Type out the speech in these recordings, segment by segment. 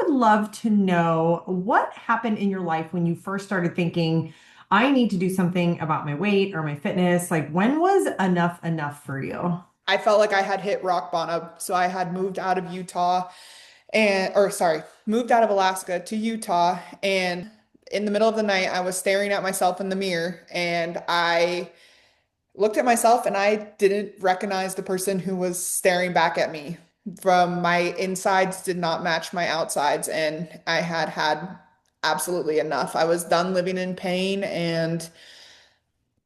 would love to know what happened in your life when you first started thinking, I need to do something about my weight or my fitness. Like, when was enough for you? I felt like I had hit rock bottom. So I had moved out of Utah or sorry, moved out of Alaska to Utah. And in the middle of the night, I was staring at myself in the mirror and I looked at myself and I didn't recognize the person who was staring back at me. From my insides did not match my outsides. And I had had absolutely enough. I was done living in pain and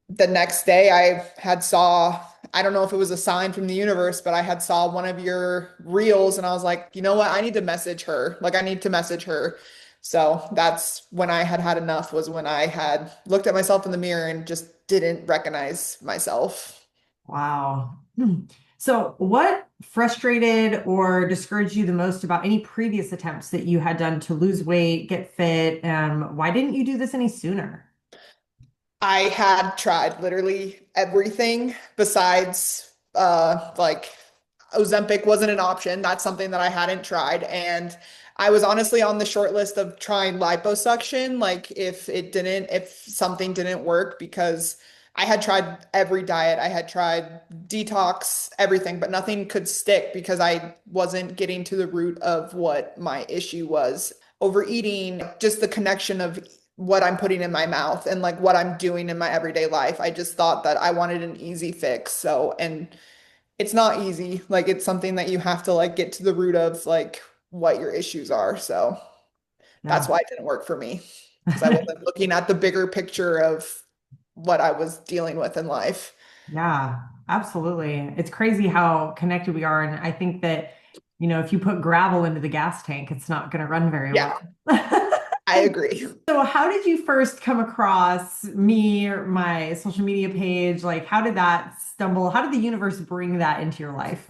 the next day I had saw, I don't know if it was a sign from the universe, but I had saw one of your reels and I was like, you know what? I need to message her. Like I need to message her. So that's when I had had enough was when I had looked at myself in the mirror and just didn't recognize myself. Wow. So, what frustrated or discouraged you the most about any previous attempts that you had done to lose weight, get fit? Why didn't you do this any sooner? I had tried literally everything besides like Ozempic wasn't an option. That's something that I hadn't tried. And I was honestly on the short list of trying liposuction, like if something didn't work, because I had tried every diet. I had tried detox, everything, but nothing could stick because I wasn't getting to the root of what my issue was. Overeating, just the connection of what I'm putting in my mouth and like what I'm doing in my everyday life. I just thought that I wanted an easy fix. So, and it's not easy. Like it's something that you have to like get to the root of like what your issues are. So that's Yeah. why it didn't work for me because I wasn't looking at the bigger picture of what I was dealing with in life. Yeah, absolutely. It's crazy how connected we are. And I think that, if you put gravel into the gas tank, it's not going to run very Yeah, well. I agree. So, how did you first come across me or my social media page? Like, how did that stumble? How did the universe bring that into your life?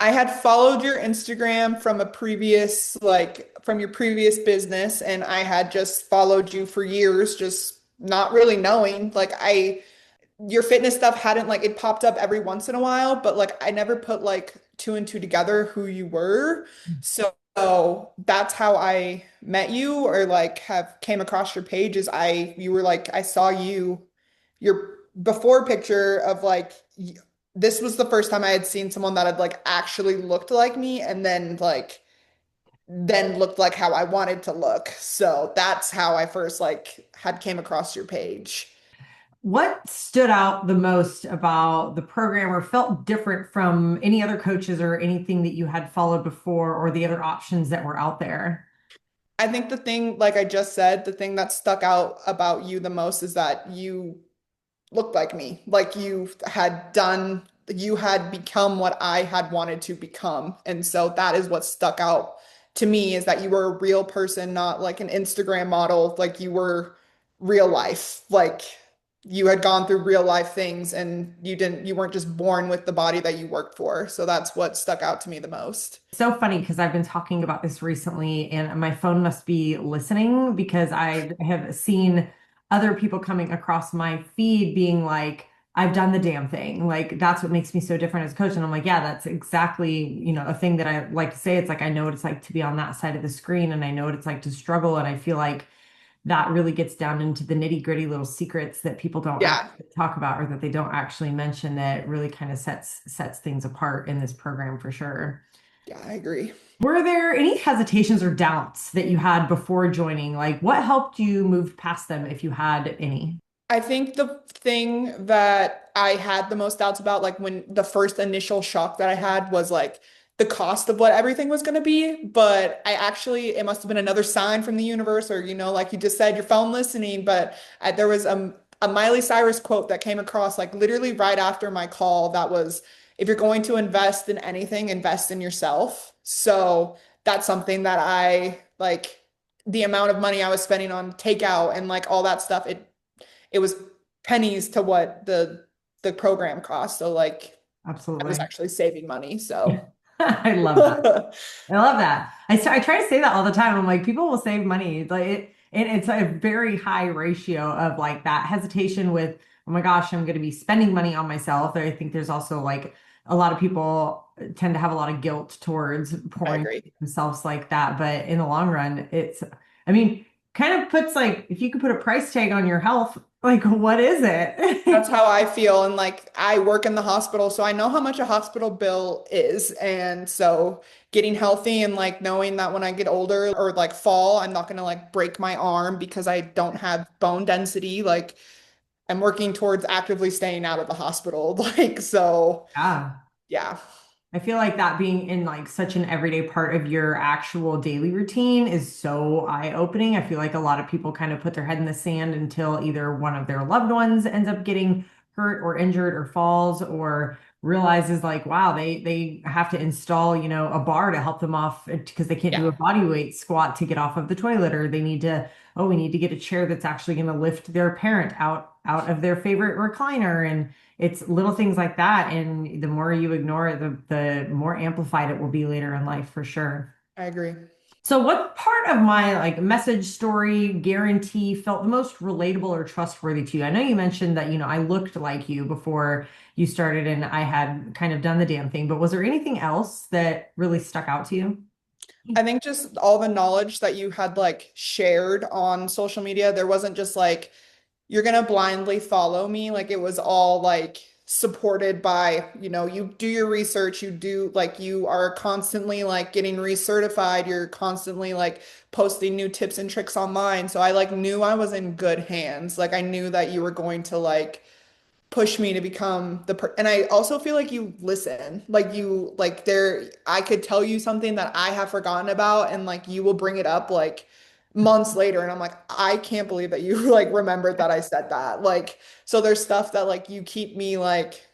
I had followed your Instagram from a previous, like from your previous business, and I had just followed you for years, just not really knowing. Your fitness stuff hadn't like it popped up every once in a while, but like I never put like two and two together who you were. So that's how I met you or like have came across your page is you were like I saw your before picture of this was the first time I had seen someone that had like actually looked like me and then looked like how I wanted to look. So that's how I first like had came across your page. What stood out the most about the program or felt different from any other coaches or anything that you had followed before or the other options that were out there? I think the thing, like I just said, the thing that stuck out about you the most is that you looked like me. Like you had become what I had wanted to become. And so that is what stuck out to me is that you were a real person, not like an Instagram model. Like you were real life. Like you had gone through real life things and you weren't just born with the body that you worked for. So that's what stuck out to me the most. So funny because I've been talking about this recently and my phone must be listening because I have seen other people coming across my feed being like, I've done the damn thing. Like that's what makes me so different as a coach. And I'm like, yeah, that's exactly, a thing that I like to say. It's like I know what it's like to be on that side of the screen and I know what it's like to struggle. And I feel like that really gets down into the nitty gritty little secrets that people don't Yeah. actually talk about or that they don't actually mention that really kind of sets things apart in this program for sure. Yeah, I agree. Were there any hesitations or doubts that you had before joining? Like, what helped you move past them if you had any? I think the thing that I had the most doubts about, like when the first initial shock that I had was like the cost of what everything was going to be. But it must have been another sign from the universe, or, like you just said, your phone listening. But there was a Miley Cyrus quote that came across like literally right after my call that was, if you're going to invest in anything, invest in yourself. So that's something that I like the amount of money I was spending on takeout and like all that stuff. It was pennies to what the program cost. So like I was Absolutely. actually saving money. So I love that. I love that. I try to say that all the time. I'm like, people will save money. Like it's a very high ratio of like that hesitation with, oh my gosh, I'm going to be spending money on myself. I think there's also like a lot of people tend to have a lot of guilt towards I pouring agree. themselves like that. But in the long run, I mean, kind of puts like, if you could put a price tag on your health, like, what is That's it? how I feel. And like I work in the hospital, so I know how much a hospital bill is. And so getting healthy and like knowing that when I get older or like fall, I'm not gonna like break my arm because I don't have bone density. Like I'm working towards actively staying out of the hospital. Like, so Yeah. yeah. I feel like that being in like such an everyday part of your actual daily routine is so eye-opening. I feel like a lot of people kind of put their head in the sand until either one of their loved ones ends up getting hurt or injured or falls or realizes like, wow, they have to install, a bar to help them off because they can't Yeah, do a body weight squat to get off of the toilet, or they need to, oh, we need to get a chair that's actually going to lift their parent out of their favorite recliner. And it's little things like that. And the more you ignore it, the more amplified it will be later in life for sure. I agree. So what part of my like message story guarantee felt the most relatable or trustworthy to you? I know you mentioned that, I looked like you before you started and I had kind of done the damn thing, but was there anything else that really stuck out to you? I think just all the knowledge that you had like shared on social media, there wasn't just like you're gonna blindly follow me. Like it was all like supported by, you do your research, you do like you are constantly like getting recertified, you're constantly like posting new tips and tricks online. So I like knew I was in good hands. Like I knew that you were going to like push me to become and I also feel like you listen. Like you like there I could tell you something that I have forgotten about and like you will bring it up like months later and I'm like I can't believe that you like remembered that I said that. Like so there's stuff that like you keep me like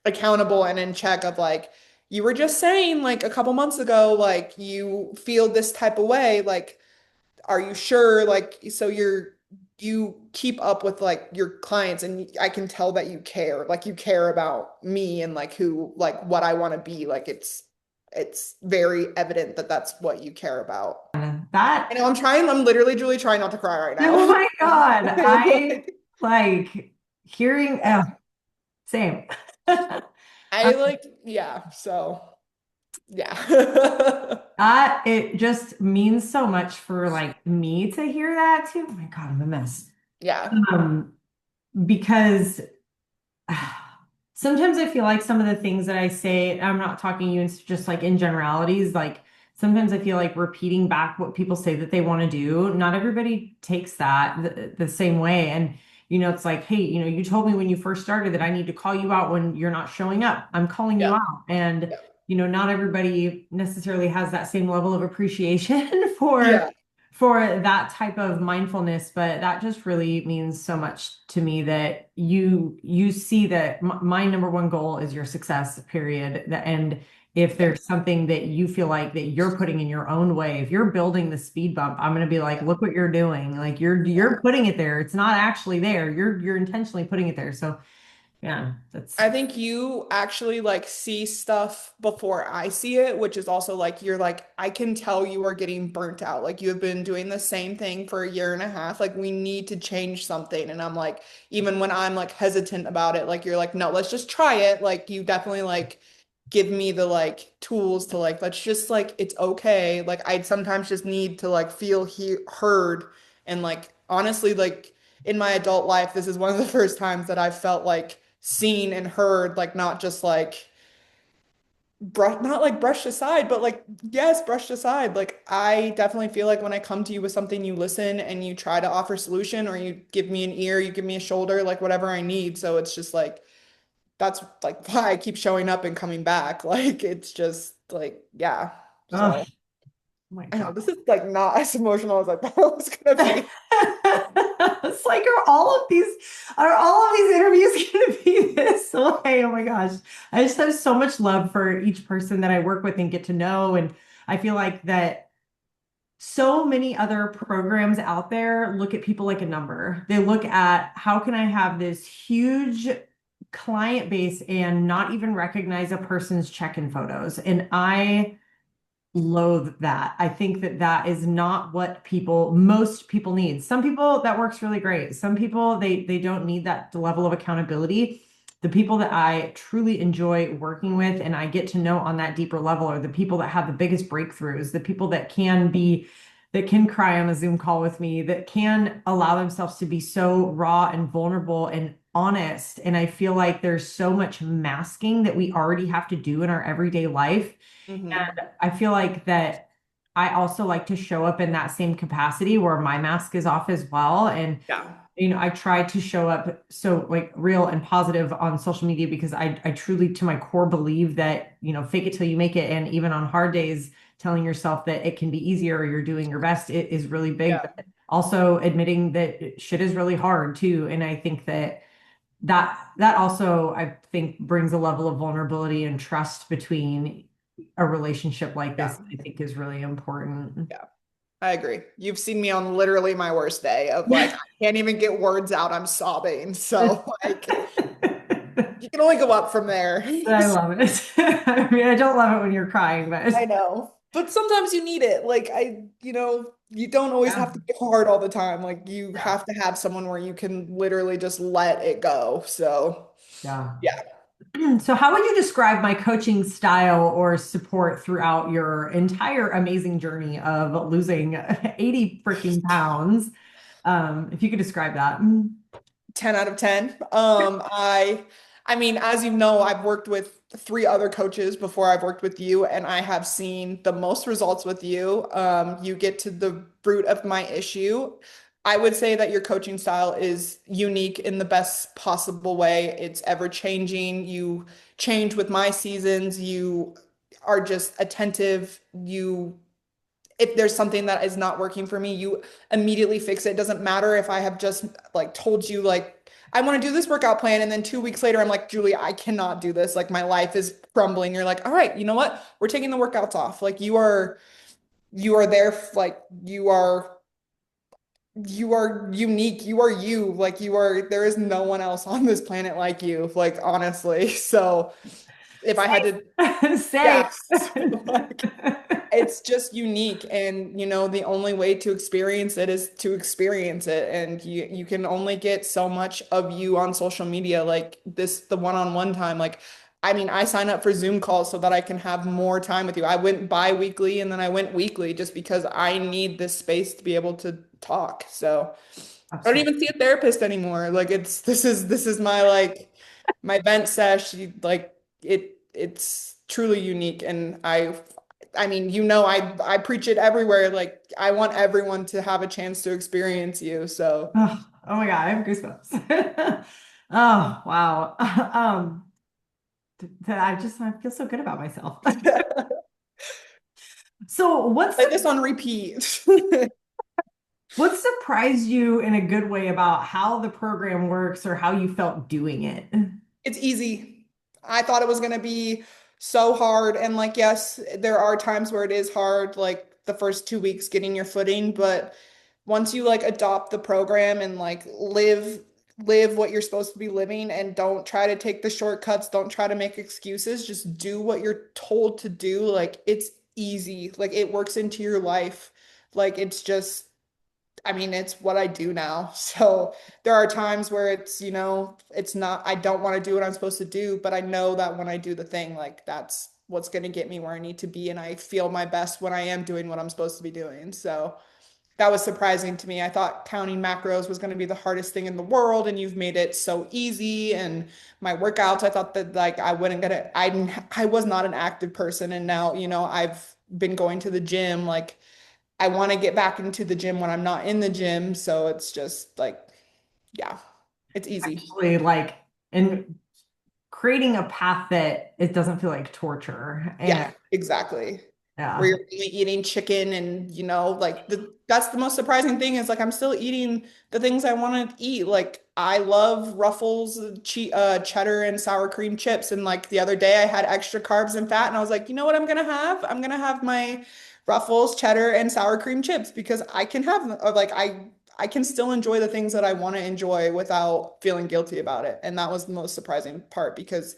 accountable and in check of like you were just saying like a couple months ago like you feel this type of way like are you sure? Like, so you keep up with like your clients and I can tell that you care. Like you care about me and like who like what I want to be. Like it's very evident that that's what you care about. That, I know I'm literally Julie trying not to cry right oh now. my God, I Like, like hearing, yeah. same. I like yeah, so yeah. That it just means so much for like me to hear that too. Oh my God, I'm a mess. Yeah. Um, because sometimes I feel like some of the things that I say, I'm not talking you, it's just like in generalities, like sometimes I feel like repeating back what people say that they want to do. Not everybody takes that the same way. And, it's like, hey, you told me when you first started that I need to call you out when you're not showing up. I'm calling you Yeah. out. And, Yeah. not everybody necessarily has that same level of appreciation for Yeah. that type of mindfulness, but that just really means so much to me that you see that my number one goal is your success, period. And if Yeah. there's something that you feel like that you're putting in your own way, if you're building the speed bump, I'm going to be like, Yeah. look what you're doing. Like Yeah. you're putting it there. It's not actually there. You're intentionally putting it there. So yeah, that's I think you actually like see stuff before I see it, which is also like you're like, I can tell you are getting burnt out. Like you have been doing the same thing for a year and a half. Like we need to change something. And I'm like, even when I'm like hesitant about it, like you're like, no, let's just try it. Like you definitely like give me the like tools to like, let's just like, it's okay. Like I'd sometimes just need to like feel heard and like honestly, like in my adult life, this is one of the first times that I've felt like seen and heard, like not just like not like brushed aside, but like yes, brushed aside. Like I definitely feel like when I come to you with something, you listen and you try to offer solution, or you give me an ear, you give me a shoulder, like whatever I need. So it's just like that's like why I keep showing up and coming back. Like it's just like yeah. oh So my I know God. this is like not as emotional as I thought it was gonna be. It's like, are all of these interviews going to be this way? Oh my gosh. I just have so much love for each person that I work with and get to know. And I feel like that so many other programs out there look at people like a number. They look at how can I have this huge client base and not even recognize a person's check-in photos. And I loathe that. I think that that is not what most people need. Some people that works really great. Some people they don't need that level of accountability. the people that I truly enjoy working with and I get to know on that deeper level are the people that have the biggest breakthroughs, the people that can cry on a Zoom call with me, that can allow themselves to be so raw and vulnerable and honest. And I feel like there's so much masking that we already have to do in our everyday life. Hmm. And I feel like that I also like to show up in that same capacity where my mask is off as well. And Yeah. I try to show up so like real and positive on social media because I truly to my core believe that, fake it till you make it. And even on hard days, telling yourself that it can be easier or you're doing your best, it is really big. Yeah. But also admitting that shit is really hard too. And I think that also I think brings a level of vulnerability and trust between a relationship like Yeah. this, I think is really important. Yeah. I agree. You've seen me on literally my worst day of like, I can't even get words out. I'm sobbing. So like, you can only go up from there. I love it. I mean, I don't love it when you're crying, but I know. But sometimes you need it. Like you don't always yeah, have to be hard all the time. Like you yeah, have to have someone where you can literally just let it go. So, yeah. yeah. So, how would you describe my coaching style or support throughout your entire amazing journey of losing 80 freaking pounds? If you could describe that. 10 out of 10. I mean, as you know, I've worked with three other coaches before I've worked with you, and I have seen the most results with you. You get to the root of my issue. I would say that your coaching style is unique in the best possible way. It's ever changing. You change with my seasons. You are just attentive. You if there's something that is not working for me, you immediately fix it. It doesn't matter if I have just like told you like I want to do this workout plan and then 2 weeks later I'm like, Julie, I cannot do this. Like my life is crumbling. You're like, all right, you know what? We're taking the workouts off. Like you are there like you are unique. You are you. Like there is no one else on this planet like you. Like honestly. So if I had to, Say. yeah. Like it's just unique and the only way to experience it is to experience it and you can only get so much of you on social media like this the one-on-one time like I mean I sign up for Zoom calls so that I can have more time with you. I went bi-weekly and then I went weekly just because I need this space to be able to talk. So I don't Absolutely. even see a therapist anymore. Like this is my like my vent sesh. Like it's truly unique, and I mean I preach it everywhere. Like I want everyone to have a chance to experience you. So Oh my God, I have goosebumps. Oh, wow. I feel so good about myself. So play this on repeat. what surprised you in a good way about how the program works or how you felt doing it? It's easy. I thought it was going to be so hard. And like, yes, there are times where it is hard, like the first 2 weeks getting your footing. But once you like adopt the program and like live what you're supposed to be living and don't try to take the shortcuts, don't try to make excuses, just do what you're told to do. Like it's easy. Like it works into your life. Like it's just I mean, it's what I do now. So there are times where it's not, I don't want to do what I'm supposed to do, but I know that when I do the thing, like that's what's going to get me where I need to be. And I feel my best when I am doing what I'm supposed to be doing. So that was surprising to me. I thought counting macros was going to be the hardest thing in the world, and you've made it so easy. And my workouts, I thought that like I wouldn't get it. I was not an active person, and now, I've been going to the gym like I want to get back into the gym when I'm not in the gym. So it's just like, yeah, it's easy. Actually, like, and creating a path that it doesn't feel like torture. Yeah, And exactly. Where yeah. you're really eating chicken and like that's the most surprising thing is like I'm still eating the things I want to eat. Like I love Ruffles, cheddar and sour cream chips. And like the other day I had extra carbs and fat and I was like, you know what I'm gonna have? I'm gonna have my Ruffles, cheddar and sour cream chips because I can have them or like I can still enjoy the things that I want to enjoy without feeling guilty about it. And that was the most surprising part because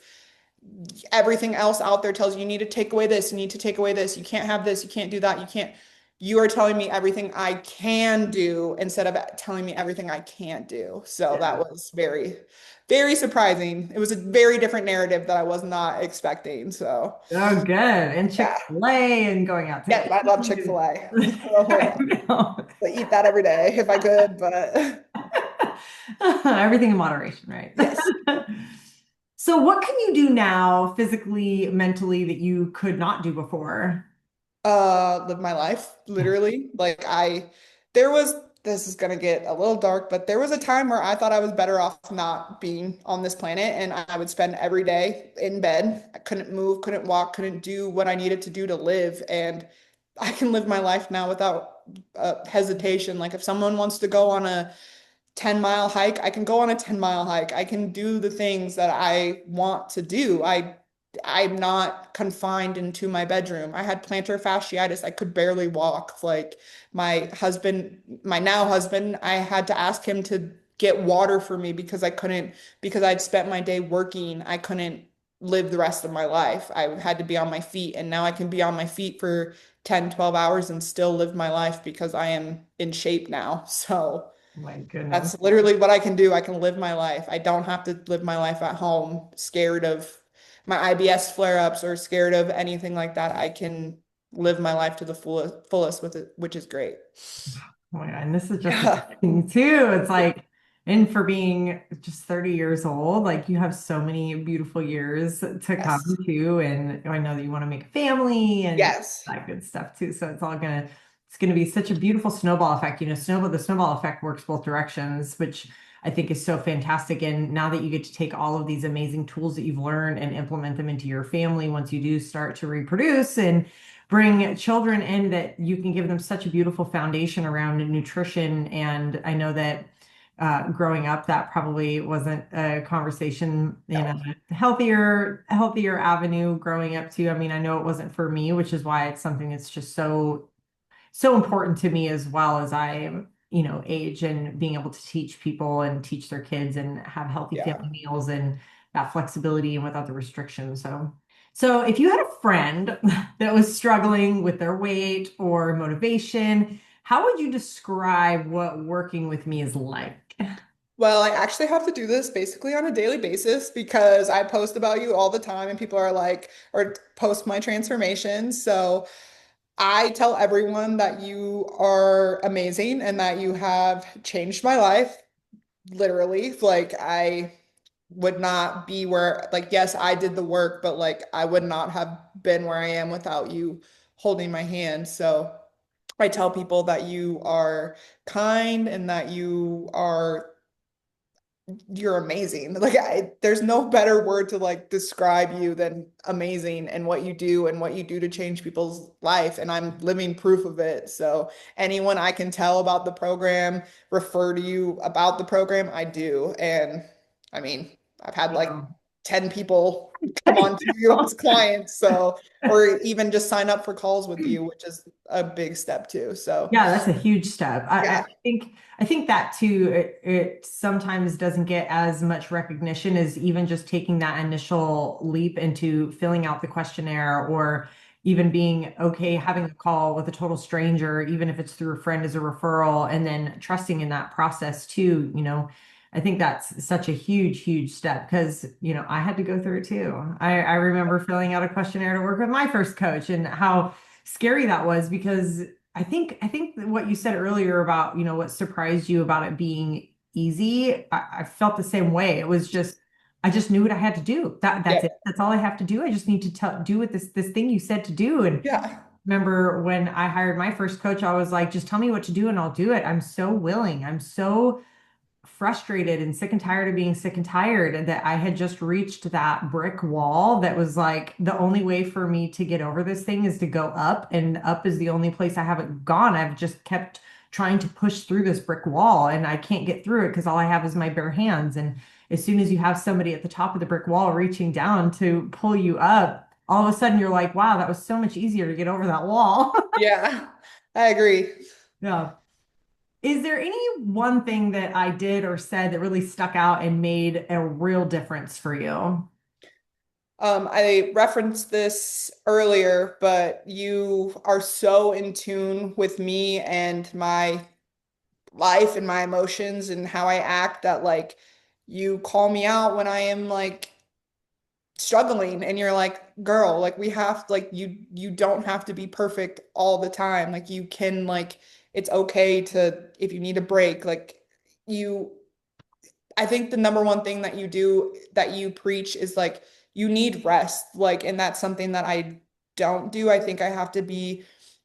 everything else out there tells you you need to take away this, you need to take away this, you can't have this, you can't do that, you can't. you are telling me everything I can do instead of telling me everything I can't do. So that Yeah. was very, very surprising. It was a very different narrative that I was not expecting. So Oh, good. And yeah, Chick-fil-A and going out to yeah, I love eat. Chick-fil-A. Oh I yeah, know. I eat that every day if I could, but Everything in moderation, right? yes. So, what can you do now, physically, mentally, that you could not do before? Live my life, literally. There was, this is gonna get a little dark, but there was a time where I thought I was better off not being on this planet, and I would spend every day in bed. I couldn't move, couldn't walk, couldn't do what I needed to do to live, and I can live my life now without hesitation. Like if someone wants to go on a 10-mile hike, I can go on a 10-mile hike. I can do the things that I want to do. I'm not confined into my bedroom. I had plantar fasciitis. I could barely walk. Like my husband, my now husband, I had to ask him to get water for me because I couldn't, because I'd spent my day working. I couldn't live the rest of my life. I had to be on my feet, and now I can be on my feet for 10, 12 hours and still live my life because I am in shape now. So My goodness. that's literally what I can do. I can live my life. I don't have to live my life at home scared of my IBS flare-ups or scared of anything like that. I can live my life to the fullest with it, which is great. Oh my God. And this is just the Yeah. beginning too. It's like, and for being just 30 years old, like you have so many beautiful years to come Yes. too. And I know that you want to make a family and Yes. that good stuff too. So it's gonna be such a beautiful snowball effect. The snowball effect works both directions, which I think is so fantastic. And now that you get to take all of these amazing tools that you've learned and implement them into your family once you do start to reproduce and bring children in, that you can give them such a beautiful foundation around nutrition. And I know that growing up, that probably wasn't a conversation in No. a healthier avenue growing up too. I mean, I know it wasn't for me, which is why it's something that's just so important to me as well as I, age and being able to teach people and teach their kids and have healthy Yeah. family meals and that flexibility and without the restrictions. So if you had a friend that was struggling with their weight or motivation, how would you describe what working with me is like? Well, I actually have to do this basically on a daily basis because I post about you all the time and people are like, or post my transformations. So I tell everyone that you are amazing and that you have changed my life, literally. Like, I would not be where, like, yes, I did the work, but like, I would not have been where I am without you holding my hand. So I tell people that you are kind and that you're amazing. There's no better word to like describe you than amazing and what you do to change people's life. And I'm living proof of it. So anyone I can tell about the program, refer to you about the program, I do. And I mean, I've had like Wow. 10 people come on to you as clients. So, or even just sign up for calls with you, which is a big step too. So Yeah, that's a huge step. yeah, I think that too, it sometimes doesn't get as much recognition as even just taking that initial leap into filling out the questionnaire or even being okay having a call with a total stranger, even if it's through a friend as a referral, and then trusting in that process too, I think that's such a huge step because, I had to go through it too. I remember filling out a questionnaire to work with my first coach and how scary that was because I think what you said earlier about, what surprised you about it being easy, I felt the same way. It was just I just knew what I had to do. That's yeah, it. That's all I have to do. I just need to do what this thing you said to do. And yeah, remember when I hired my first coach, I was like, just tell me what to do and I'll do it. I'm so willing. I'm so frustrated and sick and tired of being sick and tired and that I had just reached that brick wall that was like the only way for me to get over this thing is to go up, and up is the only place I haven't gone. I've just kept trying to push through this brick wall and I can't get through it because all I have is my bare hands. And as soon as you have somebody at the top of the brick wall reaching down to pull you up, all of a sudden you're like, wow, that was so much easier to get over that wall. yeah, I agree. Yeah. Is there any one thing that I did or said that really stuck out and made a real difference for you? I referenced this earlier, but you are so in tune with me and my life and my emotions and how I act that like you call me out when I am like struggling and you're like, girl, like we have like you don't have to be perfect all the time. Like you can like it's okay to if you need a break, like you I think the number one thing that you do that you preach is like you need rest. Like, and that's something that I don't do. I think I have to be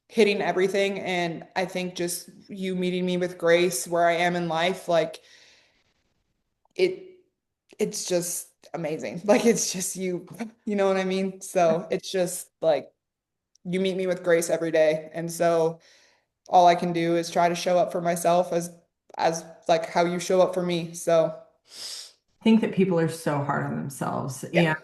hitting everything. And I think just you meeting me with grace where I am in life, like it it's just amazing. Like it's just you know what I mean? So it's just like you meet me with grace every day. And so all I can do is try to show up for myself as like how you show up for me. So Think that people are so hard on themselves. yeah. And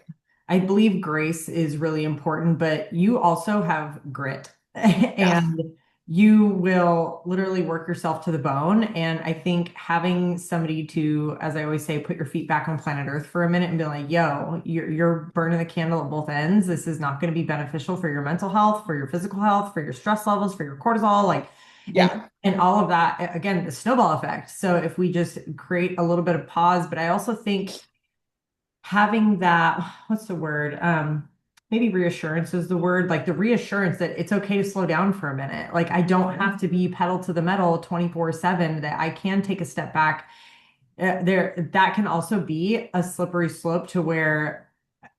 I believe grace is really important, but you also have grit Yeah. and you will literally work yourself to the bone. And I think having somebody to, as I always say, put your feet back on planet Earth for a minute and be like, yo, you're burning the candle at both ends. This is not going to be beneficial for your mental health, for your physical health, for your stress levels, for your cortisol, like, and Yeah. and all of that, again, the snowball effect. So if we just create a little bit of pause, but I also think having that, what's the word? Maybe reassurance is the word, like the reassurance that it's okay to slow down for a minute. Like I don't have to be pedal to the metal 24/7, that I can take a step back. There, that can also be a slippery slope to where,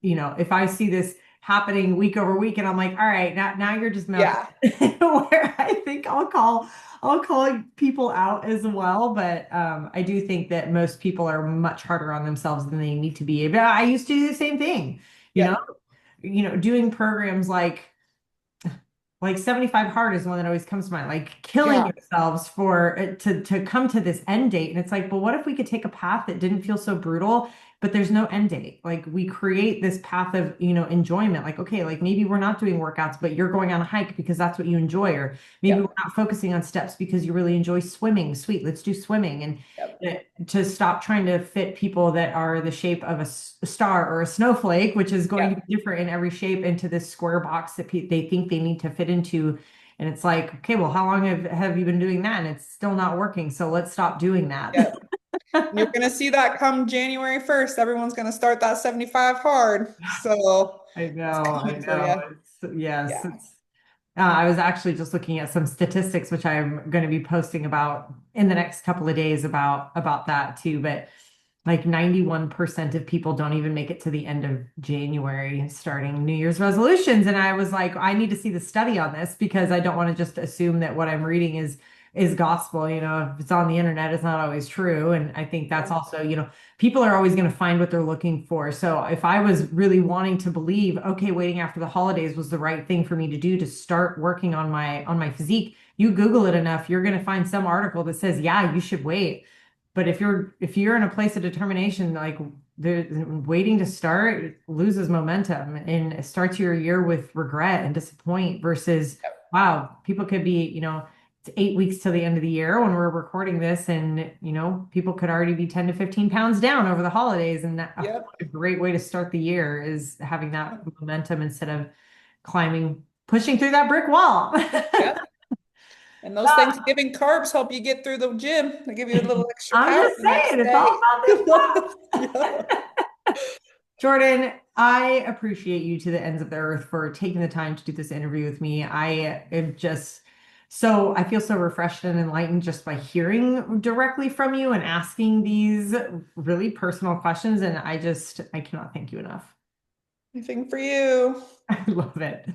if I see this happening week over week and I'm like, all right, now you're just milking Yeah. it, where I think I'll call people out as well. But I do think that most people are much harder on themselves than they need to be. But I used to do the same thing, you know, Yep. doing programs like 75 hard is one that always comes to mind, like killing Yeah. yourselves for to come to this end date. And it's like, but what if we could take a path that didn't feel so brutal, but there's no end date? Like we create this path of, enjoyment. Like, okay, like maybe we're not doing workouts, but you're going on a hike because that's what you enjoy, or maybe we're Yep. not focusing on steps because you really enjoy swimming. Sweet, let's do swimming. And Yep. to stop trying to fit people that are the shape of a star or a snowflake, which is going to Yep. be different in every shape, into this square box that they think they need to fit into. And it's like, okay, well, how long have you been doing that? And it's still not working. So let's stop doing that. Yep. And you're gonna see that come January 1st. Everyone's gonna start that 75 hard. So I it's know, I coming for know. you. Yes, Yeah. I was actually just looking at some statistics, which I'm going to be posting about in the next couple of days about that too. But like 91% of people don't even make it to the end of January starting New Year's resolutions. And I was like, I need to see the study on this because I don't want to just assume that what I'm reading is gospel. If it's on the internet, it's not always true. And I think that's Yeah. also, people are always going to find what they're looking for. So if I was really wanting to believe, okay, waiting after the holidays was the right thing for me to do to start working on my physique, you Google it enough, you're going to find some article that says, yeah, you should wait. But if you're in a place of determination, like the waiting to start loses momentum and it starts your year with regret and disappoint versus, wow, people could be, it's 8 weeks till the end of the year when we're recording this, and people could already be 10 to 15 pounds down over the holidays. And Yep. what a great way to start the year is having that momentum instead of pushing through that brick wall. Yep. And those Thanksgiving carbs help you get through the gym. They give you a little extra I'm power just the saying, next it's all day. about this Yeah. stuff. Jordan, I appreciate you to the ends of the earth for taking the time to do this interview with me. I feel so refreshed and enlightened just by hearing directly from you and asking these really personal questions. And I cannot thank you enough. Anything for you. I love it.